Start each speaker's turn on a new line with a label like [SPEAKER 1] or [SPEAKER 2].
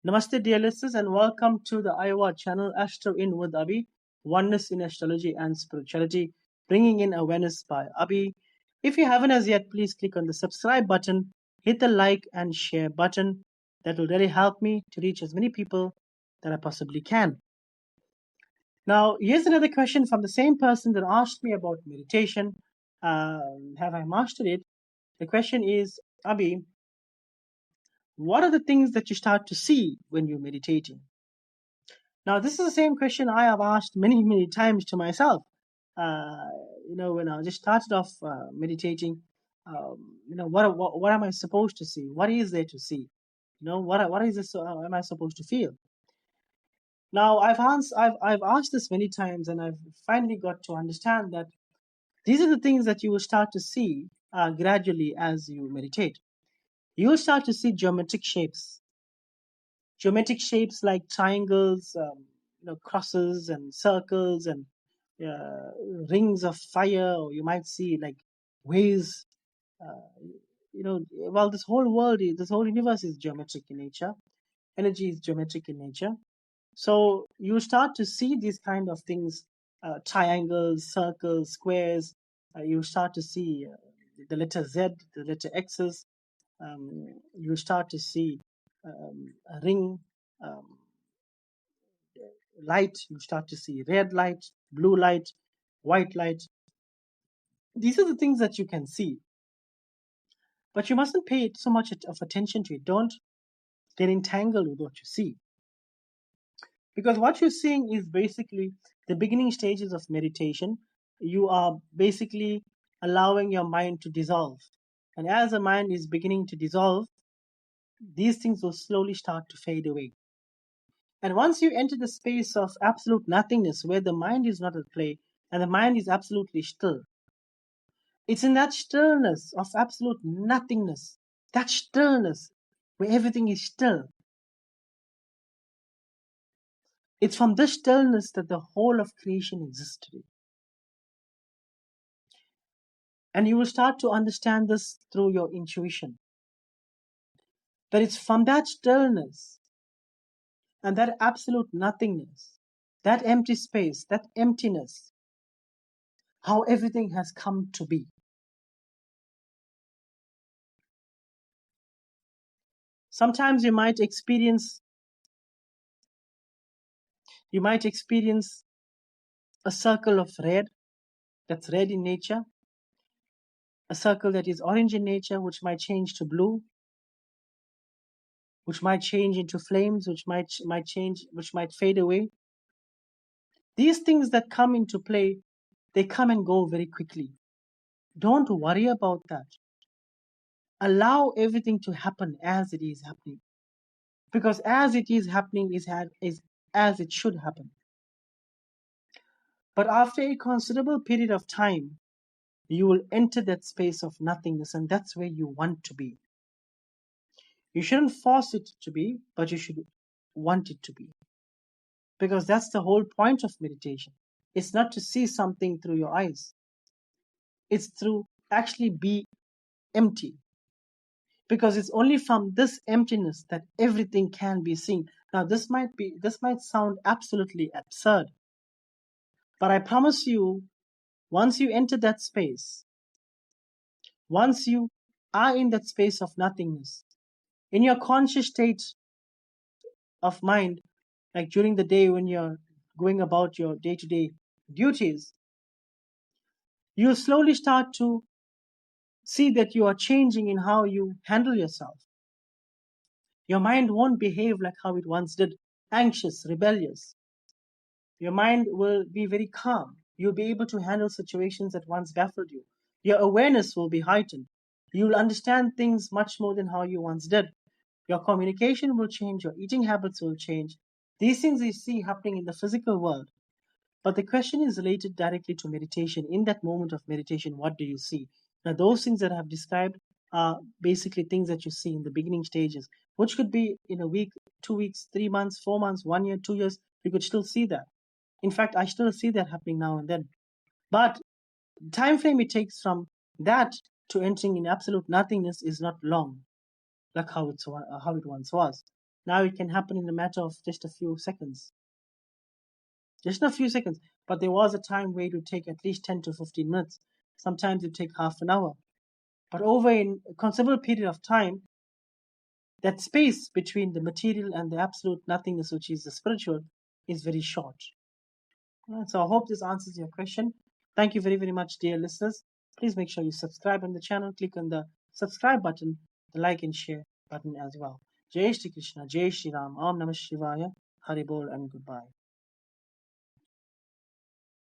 [SPEAKER 1] Namaste, dear listeners, and welcome to the Iowa channel Astro In with Abhi, Oneness in Astrology and Spirituality, bringing in awareness by Abhi. If you haven't as yet, please click on the subscribe button, hit the like and share button. That will really help me to reach as many people that I possibly can. Now, here's another question from the same person that asked me about meditation. Have I mastered it? The question is, Abhi, what are the things that you start to see when you're meditating? Now, this is the same question I have asked many, many times to myself. Uh, when I just started off meditating, what am I supposed to see? What is there to see? What is this? Am I supposed to feel? Now, I've asked this many times, and I've finally got to understand that these are the things that you will start to see gradually as you meditate. You will start to see geometric shapes like triangles, crosses and circles and uh, rings of fire, or you might see like waves. Well, this whole universe is geometric in nature. Energy is geometric in nature. So you start to see these kind of things, triangles, circles, squares. You start to see the letter Z, the letter X's. You start to see a ring, um, light. You start to see red light, blue light, white light. These are the things that you can see, but you mustn't pay so much of attention to it. Don't get entangled with what you see, because what you're seeing is basically the beginning stages of meditation. You are basically allowing your mind to dissolve, and as the mind is beginning to dissolve, these things will slowly start to fade away. And once you enter the space of absolute nothingness, where the mind is not at play and the mind is absolutely still, it's in that stillness of absolute nothingness, that stillness where everything is still. It's from this stillness that the whole of creation exists today. And you will start to understand this through your intuition. That it's from that stillness and that absolute nothingness, that empty space, that emptiness, how everything has come to be. Sometimes you might experience a circle of red, that's red in nature, a circle that is orange in nature, which might change to blue, which might change into flames, which might fade away. These things that come into play, they come and go very quickly. Don't worry about that. Allow everything to happen as it is happening, because as it is happening is as it should happen. But after a considerable period of time, you will enter that space of nothingness, and that's where you want to be. You shouldn't force it to be, but you should want it to be. Because that's the whole point of meditation. It's not to see something through your eyes. It's through actually be empty. Because it's only from this emptiness that everything can be seen. Now this might sound absolutely absurd. But I promise you, once you enter that space, once you are in that space of nothingness, in your conscious state of mind, like during the day when you're going about your day-to-day duties, you slowly start to see that you are changing in how you handle yourself. Your mind won't behave like how it once did, anxious, rebellious. Your mind will be very calm. You'll be able to handle situations that once baffled you. Your awareness will be heightened. You'll understand things much more than how you once did. Your communication will change, your eating habits will change. These things you see happening in the physical world. But the question is related directly to meditation. In that moment of meditation, what do you see? Now, those things that I've described are basically things that you see in the beginning stages, which could be in a week, 2 weeks, 3 months, 4 months, 1 year, 2 years. You could still see that. In fact, I still see that happening now and then. But the time frame it takes from that to entering in absolute nothingness is not long, like how it once was. Now it can happen in a matter of just a few seconds. Just a few seconds. But there was a time where it would take at least 10 to 15 minutes. Sometimes it would take half an hour. But over a considerable period of time, that space between the material and the absolute nothingness, which is the spiritual, is very short. So I hope this answers your question. Thank you very, very much, dear listeners. Please make sure you subscribe on the channel. Click on the subscribe button, the like and share button as well. Jai Shri Krishna, Jai Shri Ram, Om Namah Shivaya, Hari Bol, and goodbye.